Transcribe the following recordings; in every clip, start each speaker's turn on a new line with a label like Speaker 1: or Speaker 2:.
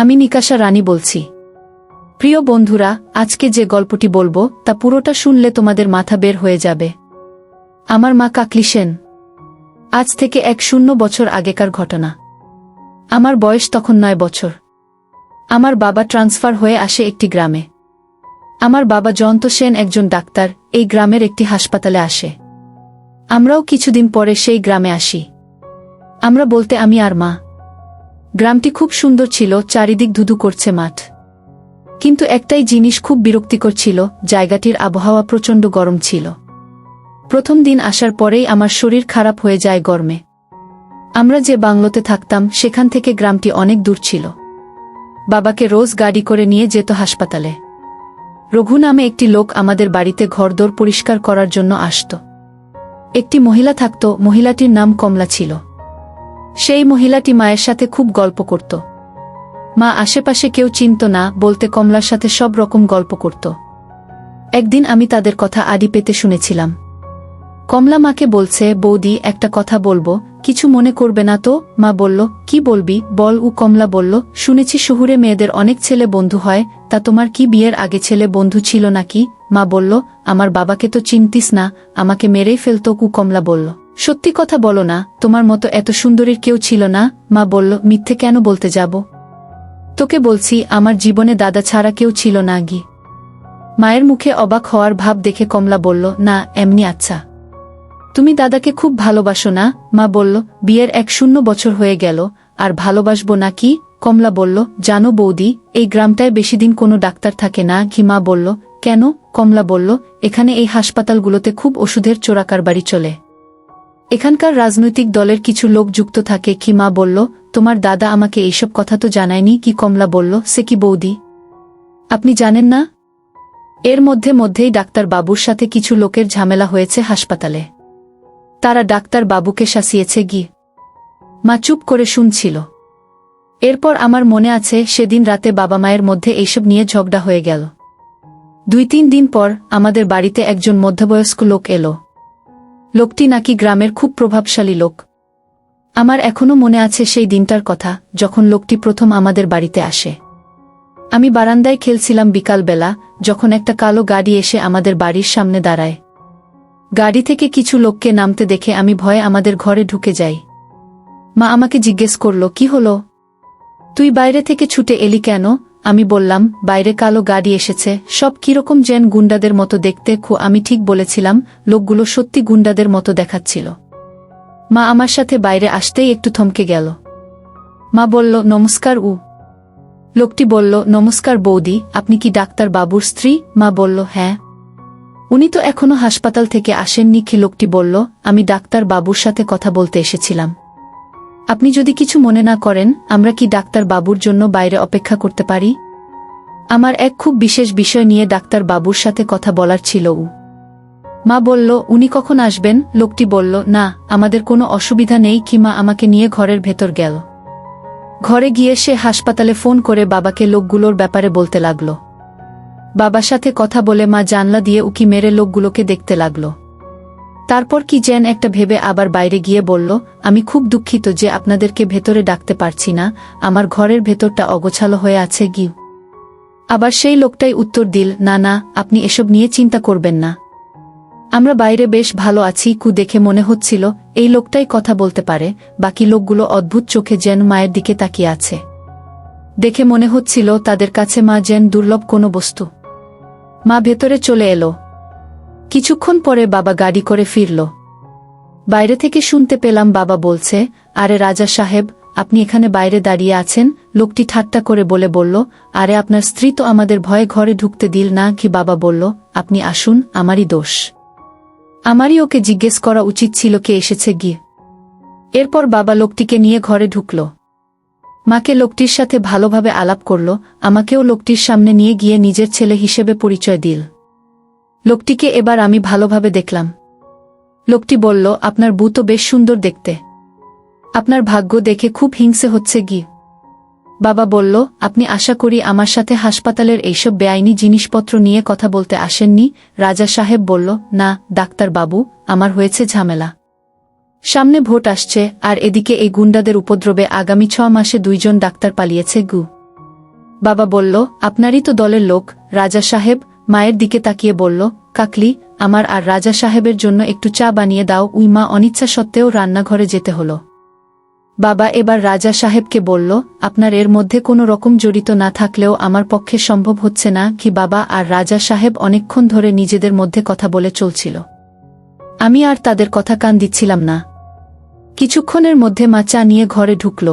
Speaker 1: আমি নিকাশা রানী বলছি। প্রিয় বন্ধুরা, আজকে যে গল্পটি বলবো তা পুরোটা শুনলে তোমাদের মাথা বের হয়ে যাবে। আমার মা কাকলি সেন। আজ থেকে ১০ বছর আগেকার ঘটনা। আমার বয়স তখন ৯ বছর। আমার বাবা ট্রান্সফার হয়ে আসে একটি গ্রামে। আমার বাবা জয়ন্ত সেন একজন ডাক্তার, এই গ্রামের একটি হাসপাতালে আসে। আমরাও কিছুদিন পরে সেই গ্রামে আসি। আমরা বলতে আমি আর মা। গ্রামটি খুব সুন্দর ছিল, চারিদিক ধুধু করছে মাঠ। কিন্তু একটাই জিনিস খুব বিরক্তিকর ছিল, জায়গাটির আবহাওয়া প্রচণ্ড গরম ছিল। প্রথম দিন আসার পরেই আমার শরীর খারাপ হয়ে যায় গরমে। আমরা যে বাংলোতে থাকতাম সেখান থেকে গ্রামটি অনেক দূর ছিল। বাবাকে রোজ গাড়ি করে নিয়ে যেত হাসপাতালে। রঘু নামে একটি লোক আমাদের বাড়িতে ঘরদোর পরিষ্কার করার জন্য আসত। একটি মহিলা থাকত, মহিলাটির নাম কমলা ছিল। সেই মহিলাটি মায়ের সাথে খুব গল্প করত। মা আশেপাশে কেউ চিনত না বলতে কমলার সাথে সব রকম গল্প করত। একদিন আমি তাদের কথা আড়ি পেতে শুনেছিলাম। কমলা মাকে বলছে, বৌদি একটা কথা বলবো, কিছু মনে করবে না তো? মা বলল, কি বলবি বল। কমলা বলল, শুনেছি শহুরে মেয়েদের অনেক ছেলে বন্ধু হয়, তা তোমার কি বিয়ের আগে ছেলে বন্ধু ছিল নাকি? মা বলল, আমার বাবাকে তো চিনতিস না, আমাকে মেরেই ফেলত। কমলা বলল, সত্যি কথা বলো না, তোমার মতো এত সুন্দরীর কেউ ছিল না? মা বলল, মিথ্যে কেন বলতে যাব? তোকে বলছি আমার জীবনে দাদা ছাড়া কেউ ছিল না গি। মায়ের মুখে অবাক হওয়ার ভাব দেখে কমলা বলল, না এমনি। আচ্ছা, তুমি দাদাকে খুব ভালোবাসো না? মা বলল, বিয়ের ১০ বছর হয়ে গেল, আর ভালোবাসবো না কি? কমলা বলল, জানো বৌদি, এই গ্রামটায় বেশিদিন কোনো ডাক্তার থাকে না ঘি। মা বলল, কেন? কমলা বলল, এখানে এই হাসপাতালগুলোতে খুব ওষুধের চোরাকারবারি চলে। এখানকার রাজনৈতিক দলের কিছু লোক যুক্ত থাকে কি। মা বলল, তোমার দাদা আমাকে এইসব কথা তো জানায়নি কি? কমলা বলল, সে কি বৌদি, আপনি জানেন না? এর মধ্যেই ডাক্তার বাবুর সাথে কিছু লোকের ঝামেলা হয়েছে হাসপাতালে। তারা ডাক্তার বাবুকে শাসিয়েছে গি। মা চুপ করে শুনছিল। এরপর আমার মনে আছে সেদিন রাতে বাবা মায়ের মধ্যে এইসব নিয়ে ঝগড়া হয়ে গেল। ২-৩ দিন পর আমাদের বাড়িতে একজন মধ্যবয়স্ক লোক এলো। লোকটি নাকি গ্রামের খুব প্রভাবশালী লোক। আমার এখনো মনে আছে সেই দিনটার কথা, যখন লোকটি প্রথম আমাদের বাড়িতে আসে। আমি বারান্দায় খেলছিলাম বিকালবেলা, যখন একটা কালো গাড়ি এসে আমাদের বাড়ির সামনে দাঁড়ায়। গাড়ি থেকে কিছু লোককে নামতে দেখে আমি ভয়ে আমাদের ঘরে ঢুকে যাই। মা আমাকে জিজ্ঞেস করল, কি হলো, তুই বাইরে থেকে ছুটে এলি কেন? আমি বললাম, বাইরে কালো গাড়ি এসেছে, সব কিরকম যেন গুন্ডাদের মতো দেখতে। আমি ঠিক বলেছিলাম, লোকগুলো সত্যি গুন্ডাদের মতো দেখাচ্ছিল। মা আমার সাথে বাইরে আসতেই একটু থমকে গেল। মা বলল, নমস্কার। লোকটি বলল, নমস্কার বৌদি, আপনি কি ডাক্তার বাবুর স্ত্রী? মা বলল, হ্যাঁ। উনি তো এখনো হাসপাতাল থেকে আসেননি কি? লোকটি বলল, আমি ডাক্তার বাবুর সাথে কথা বলতে এসেছিলাম। আপনি যদি কিছু মনে না করেন, আমরা কি ডাক্তার বাবুর জন্য বাইরে অপেক্ষা করতে পারি? আমার এক খুব বিশেষ বিষয় নিয়ে ডাক্তার বাবুর সাথে কথা বলার ছিল। মা বলল, উনি কখন আসবেন? লোকটি বলল, না আমাদের কোনো অসুবিধা নেই কি। মা আমাকে নিয়ে ঘরের ভেতর গেল। ঘরে গিয়ে সে হাসপাতালে ফোন করে বাবাকে লোকগুলোর ব্যাপারে বলতে লাগল। বাবার সাথে কথা বলে মা জানলা দিয়ে উকি মেরে লোকগুলোকে দেখতে লাগল। তারপর কি যেন একটা ভেবে আবার বাইরে গিয়ে বলল, আমি খুব দুঃখিত যে আপনাদেরকে ভেতরে ডাকতে পারছি না, আমার ঘরের ভেতরটা অগোছালো হয়ে আছে গি। আবার সেই লোকটাই উত্তর দিল, না না, আপনি এসব নিয়ে চিন্তা করবেন না, আমরা বাইরে বেশ ভালো আছি। দেখে মনে হচ্ছিল এই লোকটাই কথা বলতে পারে। বাকি লোকগুলো অদ্ভুত চোখে যেন মায়ের দিকে তাকিয়ে আছে। দেখে মনে হচ্ছিল তাদের কাছে মা যেন দুর্লভ কোনো বস্তু। মা ভেতরে চলে এলো। কিছুক্ষণ পরে বাবা গাড়ি করে ফিরল। বাইরে থেকে শুনতে পেলাম বাবা বলছে, আরে রাজা সাহেব, আপনি এখানে বাইরে দাঁড়িয়ে আছেন? লোকটি ঠাট্টা করে বলল, আরে আপনার স্ত্রী তো আমাদের ভয়ে ঘরে ঢুকতে দিল না কি। বাবা বলল, আপনি আসুন, আমারই দোষ। আমারই ওকে জিজ্ঞেস করা উচিত ছিল কে এসেছে গিয়ে। এরপর বাবা লোকটিকে নিয়ে ঘরে ঢুকল। মাকে লোকটির সাথে ভালোভাবে আলাপ করল, আমাকেও লোকটির সামনে নিয়ে গিয়ে নিজের ছেলে হিসেবে পরিচয় দিল। লোকটিকে এবার আমি ভালোভাবে দেখলাম। লোকটি বলল, আপনার বউ তো বেশ সুন্দর দেখতে, আপনার ভাগ্য দেখে খুব হিংসে হচ্ছে গি। বাবা বলল, আপনি আশা করি আমার সাথে হাসপাতালের এইসব বেআইনি জিনিসপত্র নিয়ে কথা বলতে আসেননি? রাজা সাহেব বলল, না ডাক্তার বাবু, আমার হয়েছে ঝামেলা। সামনে ভোট আসছে, আর এদিকে এই গুন্ডাদের উপদ্রবে আগামী 6 মাসে 2 জন ডাক্তার পালিয়েছে গু। বাবা বলল, আপনারই তো দলের লোক রাজা সাহেব। মায়ের দিকে তাকিয়ে বলল, কাকলি, আমার আর রাজা সাহেবের জন্য একটু চা বানিয়ে দাও। মা অনিচ্ছা সত্ত্বেও রান্নাঘরে যেতে হলো। বাবা এবার রাজা সাহেবকে বলল, আপনার এর মধ্যে কোনো রকম জড়িত না থাকলেও আমার পক্ষে সম্ভব হচ্ছে না কি? বাবা আর রাজা সাহেব অনেকক্ষণ ধরে নিজেদের মধ্যে কথা বলে চলছিল। আমি আর তাদের কথা কান দিচ্ছিলাম না। কিছুক্ষণের মধ্যে মা চা নিয়ে ঘরে ঢুকল।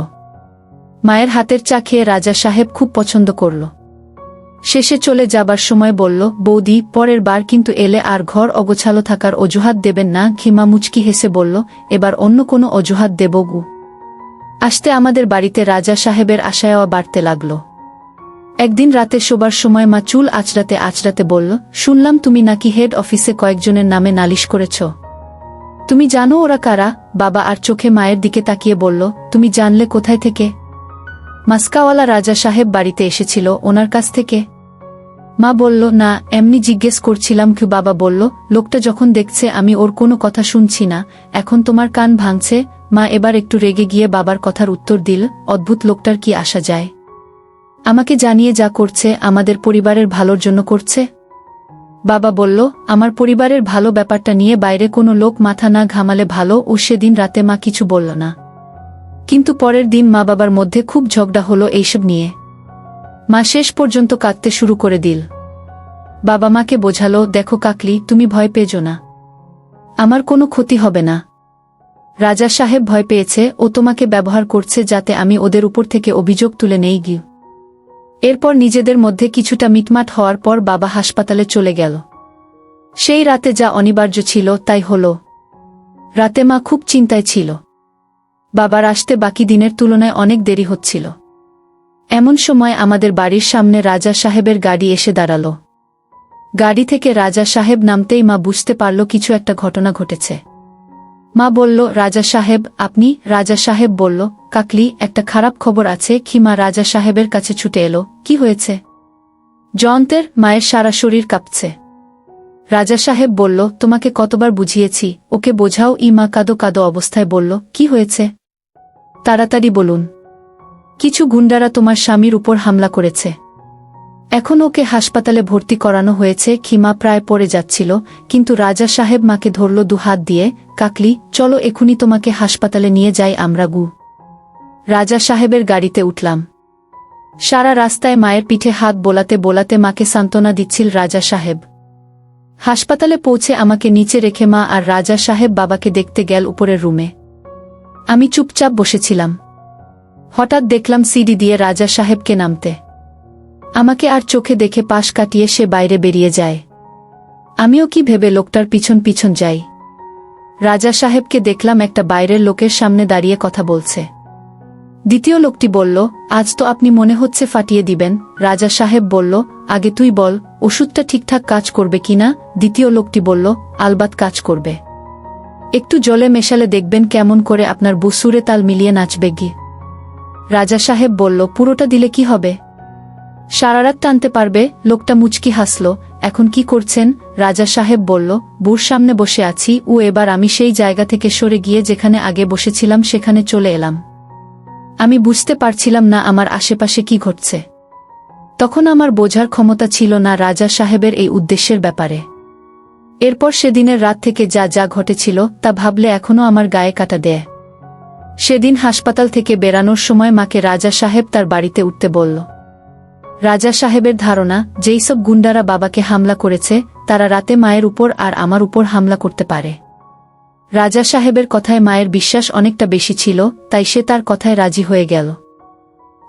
Speaker 1: মায়ের হাতের চা খেয়ে রাজা সাহেব খুব পছন্দ করল। শেষে চলে যাবার সময় বলল, বৌদি, পরের বার কিন্তু এলে আর ঘর অগোছালো থাকার অজুহাত দেবেন না। মা মুচকি হেসে বলল, এবার অন্য কোনো অজুহাত দেব গু। আসতে আমাদের বাড়িতে রাজা সাহেবের আশায়ও বাড়তে লাগল। একদিন রাতে শোবার সময় মা চুল আঁচড়াতে আঁচড়াতে বলল, শুনলাম তুমি নাকি হেড অফিসে কয়েকজনের নামে নালিশ করেছ। তুমি জানো ওরা কারা? বাবা আর চোখে মায়ের দিকে তাকিয়ে বলল, তুমি জানলে কোথায় থেকে? মাস্কাওয়ালা রাজা সাহেব বাড়িতে এসেছিল, ওনার কাছ থেকে। মা বলল, না, এমনি জিজ্ঞেস করছিলাম। বাবা বলল, লোকটা যখন দেখছে আমি ওর কোনো কথা শুনছি না, এখন তোমার কান ভাঙছে। মা এবার একটু রেগে গিয়ে বাবার কথার উত্তর দিল, অদ্ভুত লোকটার কি আসা যায়? আমাকে জানিয়ে যা করছে আমাদের পরিবারের ভালোর জন্য করছে। বাবা বলল, আমার পরিবারের ভালো ব্যাপারটা নিয়ে বাইরে কোনো লোক মাথা না ঘামালে ভালো। ও সেদিন রাতে মা কিছু বলল না, কিন্তু পরের দিন মা বাবার মধ্যে খুব ঝগড়া হলো এইসব নিয়ে। মা শেষ পর্যন্ত কাঁদতে শুরু করে দিল। বাবা মাকে বোঝালো, দেখো কাকলি, তুমি ভয় পেজো না, আমার কোনো ক্ষতি হবে না। রাজা সাহেব ভয় পেয়েছে, ও তোমাকে ব্যবহার করছে যাতে আমি ওদের উপর থেকে অভিযোগ তুলে নেই গিয়ে। এরপর নিজেদের মধ্যে কিছুটা মিটমাট হওয়ার পর বাবা হাসপাতালে চলে গেল। সেই রাতে যা অনিবার্য ছিল তাই হলো। রাতে মা খুব চিন্তায় ছিল। বাবার আসতে বাকি দিনের তুলনায় অনেক দেরি হচ্ছিল। এমন সময় আমাদের বাড়ির সামনে রাজা সাহেবের গাড়ি এসে দাঁড়াল। গাড়ি থেকে রাজা সাহেব নামতেই মা বুঝতে পারল কিছু একটা ঘটনা ঘটেছে। মা বলল, রাজা সাহেব আপনি? রাজা সাহেব বলল, কাকলি, একটা খারাপ খবর আছে। মা রাজা সাহেবের কাছে ছুটে এলো। কি হয়েছে? জয়ন্তের মায়ের সারা শরীর কাঁপছে। রাজা সাহেব বলল, তোমাকে কতবার বুঝিয়েছি, ওকে বোঝাও। মা কাঁদো কাঁদো অবস্থায় বলল, কি হয়েছে? তাড়াতাড়ি বলুন। কিছু গুন্ডারা তোমার স্বামীর উপর হামলা করেছে। এখন ওকে হাসপাতালে ভর্তি করানো হয়েছে। মা প্রায় পড়ে যাচ্ছিল, কিন্তু রাজা সাহেব মাকে ধরল দু হাত দিয়ে। কাকলি, চলো এখুনি তোমাকে হাসপাতালে নিয়ে যাই আমরা গু। রাজা সাহেবের গাড়িতে উঠলাম। সারা রাস্তায় মায়ের পিঠে হাত বোলাতে বোলাতে মাকে সান্ত্বনা দিচ্ছিল রাজা সাহেব। হাসপাতালে পৌঁছে আমাকে নিচে রেখে মা আর রাজা সাহেব বাবাকে দেখতে গেল উপরের রুমে। আমি চুপচাপ বসেছিলাম। হঠাৎ দেখলাম সিঁড়ি দিয়ে রাজা সাহেবকে নামতে। আমাকে আর চোখে দেখে পাশ কাটিয়ে সে বাইরে বেরিয়ে যায়। আমিও কি ভেবে লোকটার পিছন পিছন যাই। রাজা সাহেবকে দেখলাম একটা বাইরের লোকের সামনে দাঁড়িয়ে কথা বলছে। দ্বিতীয় লোকটি বলল, আজ তো আপনি মনে হচ্ছে ফাটিয়ে দিবেন। রাজা সাহেব বলল, আগে তুই বল, ওষুধটা ঠিকঠাক কাজ করবে কিনা? দ্বিতীয় লোকটি বলল, আলবাত কাজ করবে। একটু জলে মেশালে দেখবেন কেমন করে আপনার বুসুরে তাল মিলিয়ে নাচবে গি। রাজা সাহেব বলল, পুরোটা দিলে কি হবে? সারারাত টানতে পারবে। লোকটা মুচকি হাসল। এখন কি করছেন? রাজা সাহেব বলল, বুর সামনে বসে আছি। এবার আমি সেই জায়গা থেকে সরে গিয়ে যেখানে আগে বসেছিলাম সেখানে চলে এলাম। আমি বুঝতে পারছিলাম না আমার আশেপাশে কি ঘটছে। তখন আমার বোঝার ক্ষমতা ছিল না রাজা সাহেবের এই উদ্দেশ্যের ব্যাপারে। এরপর সেদিনের রাত থেকে যা যা ঘটেছিল তা ভাবলে এখনও আমার গায়ে কাটা দেয়। সেদিন হাসপাতাল থেকে বেরানোর সময় মাকে রাজা সাহেব তার বাড়িতে উঠতে বলল। রাজা সাহেবের ধারণা, যেই সব গুন্ডারা বাবাকে হামলা করেছে তারা রাতে মায়ের উপর আর আমার উপর হামলা করতে পারে। রাজা সাহেবের কথায় মায়ের বিশ্বাস অনেকটা বেশি ছিল, তাই সে তার কথায় রাজি হয়ে গেল।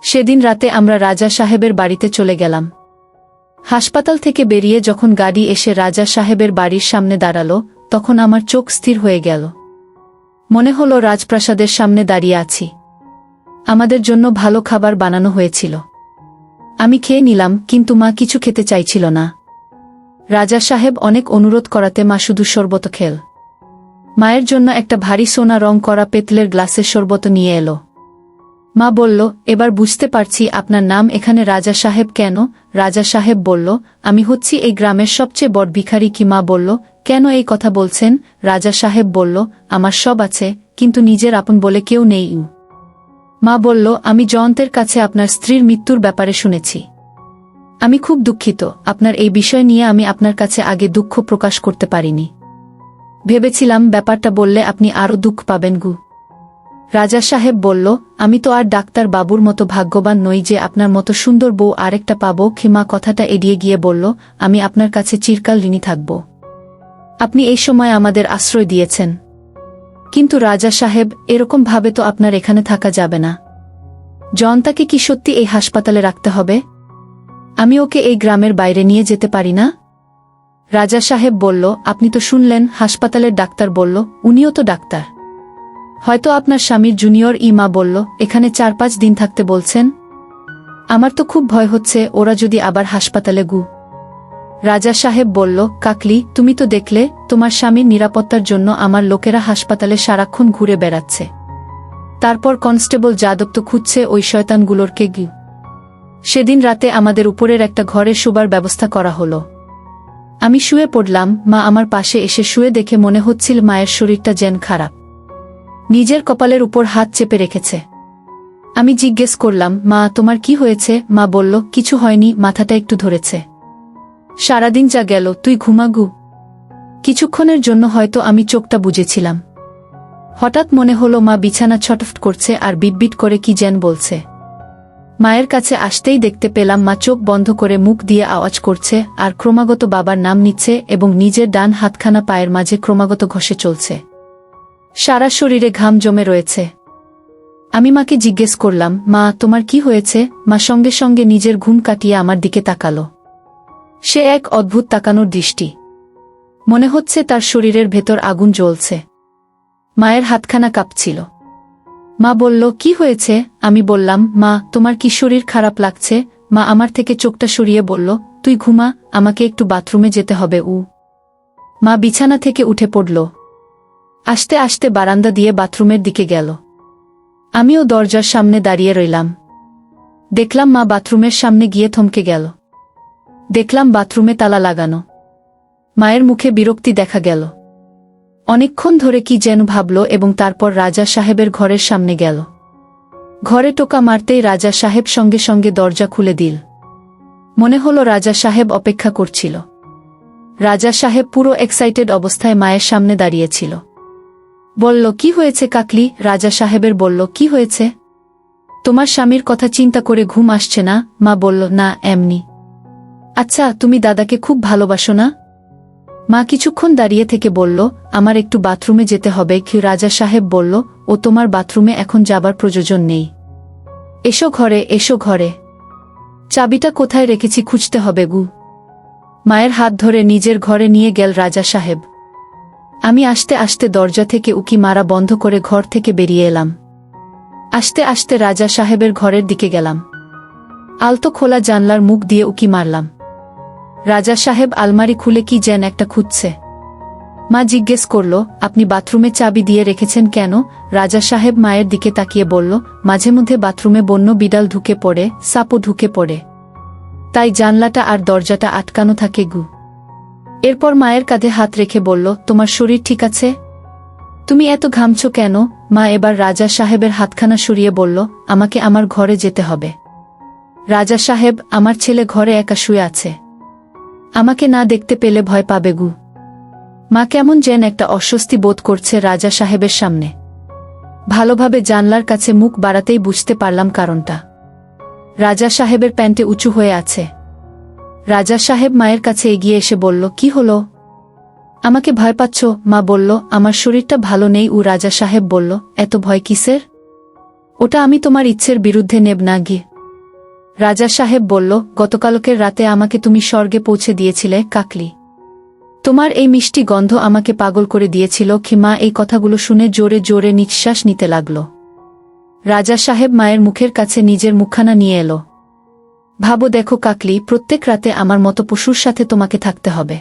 Speaker 1: সেদিন রাতে আমরা রাজা সাহেবের বাড়িতে চলে গেলাম। হাসপাতাল থেকে বেরিয়ে যখন গাড়ি এসে রাজা সাহেবের বাড়ির সামনে দাঁড়ালো, তখন আমার চোখ স্থির হয়ে গেল। মনে হলো রাজপ্রাসাদের সামনে দাঁড়িয়ে আছি। আমাদের জন্য ভালো খাবার বানানো হয়েছিল। আমি খেয়ে নিলাম, কিন্তু মা কিছু খেতে চাইছিল না। রাজা সাহেব অনেক অনুরোধ করাতে মা শুধু শরবত খেল। মায়ের জন্য একটা ভারী সোনা রং করা পেতলের গ্লাসের শরবত নিয়ে এলো। মা বলল, এবার বুঝতে পারছি আপনার নাম এখানে রাজা সাহেব কেন। রাজা সাহেব বলল, আমি হচ্ছি এই গ্রামের সবচেয়ে বড় ভিখারি। মা বলল, কেন এই কথা বলছেন? রাজা সাহেব বলল, আমার সব আছে, কিন্তু নিজের আপন বলে কেউ নেই। মা বলল, আমি জয়ন্তের কাছে আপনার স্ত্রীর মৃত্যুর ব্যাপারে শুনেছি। আমি খুব দুঃখিত, আপনার এই বিষয় নিয়ে আমি আপনার কাছে আগে দুঃখ প্রকাশ করতে পারিনি। ভেবেছিলাম ব্যাপারটা বললে আপনি আরও দুঃখ পাবেন গু। রাজা সাহেব বলল, আমি তো আর ডাক্তার বাবুর মতো ভাগ্যবান নই যে আপনার মতো সুন্দর বউ আরেকটা পাবো। মা কথাটা এড়িয়ে গিয়ে বলল, আমি আপনার কাছে চিরকাল ঋণী থাকব। আপনি এই সময় আমাদের আশ্রয় দিয়েছেন। কিন্তু রাজা সাহেব, এরকম ভাবে তো আপনার এখানে থাকা যাবে না। জয়ন্তাকে কি সত্যি এই হাসপাতালে রাখতে হবে? আমি ওকে এই গ্রামের বাইরে নিয়ে যেতে পারি না? রাজা সাহেব বলল, আপনি তো শুনলেন, হাসপাতালের ডাক্তার বলল। উনিও তো ডাক্তার। হয়তো আপনার স্বামীর জুনিয়র। মা বলল, এখানে 4-5 দিন থাকতে বলছেন? আমার তো খুব ভয় হচ্ছে, ওরা যদি আবার হাসপাতালে গু। রাজা সাহেব বলল, কাকলি, তুমি তো দেখলে, তোমার স্বামীর নিরাপত্তার জন্য আমার লোকেরা হাসপাতালে সারাক্ষণ ঘুরে বেড়াচ্ছে। তারপর কনস্টেবল যাদব তো খুঁজছে ওই শয়তানগুলোরকে গি। সেদিন রাতে আমাদের উপরের একটা ঘরে শোবার ব্যবস্থা করা হলো। আমি শুয়ে পড়লাম, মা আমার পাশে এসে শুয়ে দেখে মনে হচ্ছিল মায়ের শরীরটা যেন খারাপ। নিজের কপালের উপর হাত চেপে রেখেছে। আমি জিজ্ঞেস করলাম, মা তোমার কি হয়েছে? মা বলল, কিছু হয়নি, মাথাটা একটু ধরেছে। সারাদিন যা গেল, তুই ঘুমাগু। কিছুক্ষণের জন্য হয়তো আমি চোখটা বুজেছিলাম। হঠাৎ মনে হলো মা বিছানা ছটফট করছে আর বিটবিট করে কি যেন বলছে। মায়ের কাছে আসতেই দেখতে পেলাম মা চোখ বন্ধ করে মুখ দিয়ে আওয়াজ করছে আর ক্রমাগত বাবার নাম নিচ্ছে এবং নিজের ডান হাতখানা পায়ের মাঝে ক্রমাগত ঘষে চলছে। সারা শরীরে ঘাম জমে রয়েছে। আমি মাকে জিজ্ঞেস করলাম, মা তোমার কি হয়েছে? মা সঙ্গে সঙ্গে নিজের ঘুম কাটিয়ে আমার দিকে তাকালো। সে এক অদ্ভুত তাকানোর দৃষ্টি। মনে হচ্ছে তার শরীরের ভেতর আগুন জ্বলছে। মায়ের হাতখানা কাঁপছিল। মা বলল, কি হয়েছে? আমি বললাম, মা তোমার কি শরীর খারাপ লাগছে? মা আমার থেকে চোখটা সরিয়ে বলল, তুই ঘুমা, আমাকে একটু বাথরুমে যেতে হবে। মা বিছানা থেকে উঠে পড়ল। আস্তে আস্তে বারান্দা দিয়ে বাথরুমের দিকে গেল। আমিও দরজার সামনে দাঁড়িয়ে রইলাম। দেখলাম মা বাথরুমের সামনে গিয়ে থমকে গেল। দেখলাম বাথরুমে তালা লাগানো। মায়ের মুখে বিরক্তি দেখা গেল। অনেকক্ষণ ধরে কি যেন ভাবল এবং তারপর রাজা সাহেবের ঘরের সামনে গেল। ঘরে টোকা মারতেই রাজা সাহেব সঙ্গে সঙ্গে দরজা খুলে দিল। মনে হলো রাজা সাহেব অপেক্ষা করছিল। রাজা সাহেব পুরো এক্সাইটেড অবস্থায় মায়ের সামনে দাঁড়িয়েছিল। বলল, কি হয়েছে কাকলি? রাজা সাহেবের বলল, কি হয়েছে? তোমার স্বামীর কথা চিন্তা করে ঘুম আসছে না? মা বলল, না, এমনি। আচ্ছা, তুমি দাদাকে খুব ভালোবাসো না? মা কিছুক্ষণ দাঁড়িয়ে থেকে বলল, আমার একটু বাথরুমে যেতে হবে। রাজা সাহেব বলল, ও তোমার বাথরুমে এখন যাবার প্রয়োজন নেই। এসো ঘরে, এসো ঘরে। চাবিটা কোথায় রেখেছি খুঁজতে হবে গু। মায়ের হাত ধরে নিজের ঘরে নিয়ে গেল রাজা সাহেব। আমি আস্তে আস্তে দরজা থেকে উকি মারা বন্ধ করে ঘর থেকে বেরিয়ে এলাম। আস্তে আস্তে রাজা সাহেবের ঘরের দিকে গেলাম। আলতো খোলা জানলার মুখ দিয়ে উকি মারলাম। রাজা সাহেব আলমারি খুলে কি যেন একটা খুঁজছে। মা জিজ্ঞেস করল, আপনি বাথরুমে চাবি দিয়ে রেখেছেন কেন? রাজা সাহেব মায়ের দিকে তাকিয়ে বলল, মাঝে মধ্যে বাথরুমে বন্য বিড়াল ঢুকে পড়ে, সাপও ঢুকে পড়ে, তাই জানলাটা আর দরজাটা আটকানো থাকে গু। এরপর মায়ের কাঁধে হাত রেখে বলল, তোমার শরীর ঠিক আছে? তুমি এত ঘামছ কেন? মা এবার রাজা সাহেবের হাতখানা সরিয়ে বলল, আমাকে আমার ঘরে যেতে হবে। রাজা সাহেব, আমার ছেলে ঘরে একা শুয়ে আছে। আমাকে না দেখতে পেলে ভয় পাবে গু। মা কেমন যেন একটা অস্বস্তি বোধ করছে রাজা সাহেবের সামনে। ভালোভাবে জানলার কাছে মুখ বাড়াতেই বুঝতে পারলাম কারণটা। রাজা সাহেবের প্যান্টে উঁচু হয়ে আছে। রাজা সাহেব মায়ের কাছে এগিয়ে এসে বলল, কি হলো? আমাকে ভয় পাচ্ছ? মা বলল, আমার শরীরটা ভালো নেই। রাজা সাহেব বলল, এত ভয় কিসের? ওটা আমি তোমার ইচ্ছের বিরুদ্ধে নেব না গিয়ে। রাজা সাহেব বলল, গতকালকের রাতে আমাকে তুমি স্বর্গে পৌঁছে দিয়েছিলে কাকলি। তোমার এই মিষ্টি গন্ধ আমাকে পাগল করে দিয়েছিল। মা এই কথাগুলো শুনে জোরে জোরে নিঃশ্বাস নিতে লাগল। রাজা সাহেব মায়ের মুখের কাছে নিজের মুখখানা নিয়ে এলো। ভাবো দেখো কাকলি, প্রত্যেক রাতে আমার মতো পশুর সাথে তোমাকে থাকতে হবে,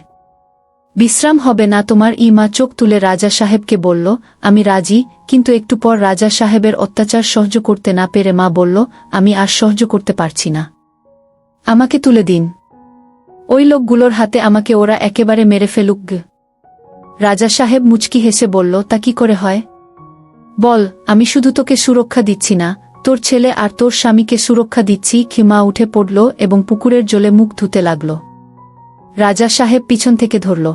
Speaker 1: বিশ্রাম হবে না তোমার। মা চোখ তুলে রাজা সাহেবকে বলল, আমি রাজি। কিন্তু একটু পর রাজা সাহেবের অত্যাচার সহ্য করতে না পেরে মা বলল, আমি আর সহ্য করতে পারছি না, আমাকে তুলে দিন। ওই লোকগুলোর হাতে আমাকে ওরা একেবারে মেরে ফেলুক। রাজা সাহেব মুচকি হেসে বলল, তা কি করে হয় বল? আমি শুধু তোকে সুরক্ষা দিচ্ছি না, তোর ছেলে আর তোর স্বামীকে সুরক্ষা দিচ্ছি। খিমা উঠে পড়ল এবং পুকুরের জলে মুখ ধুতে লাগল। রাজা সাহেব পিছন থেকে ধরল।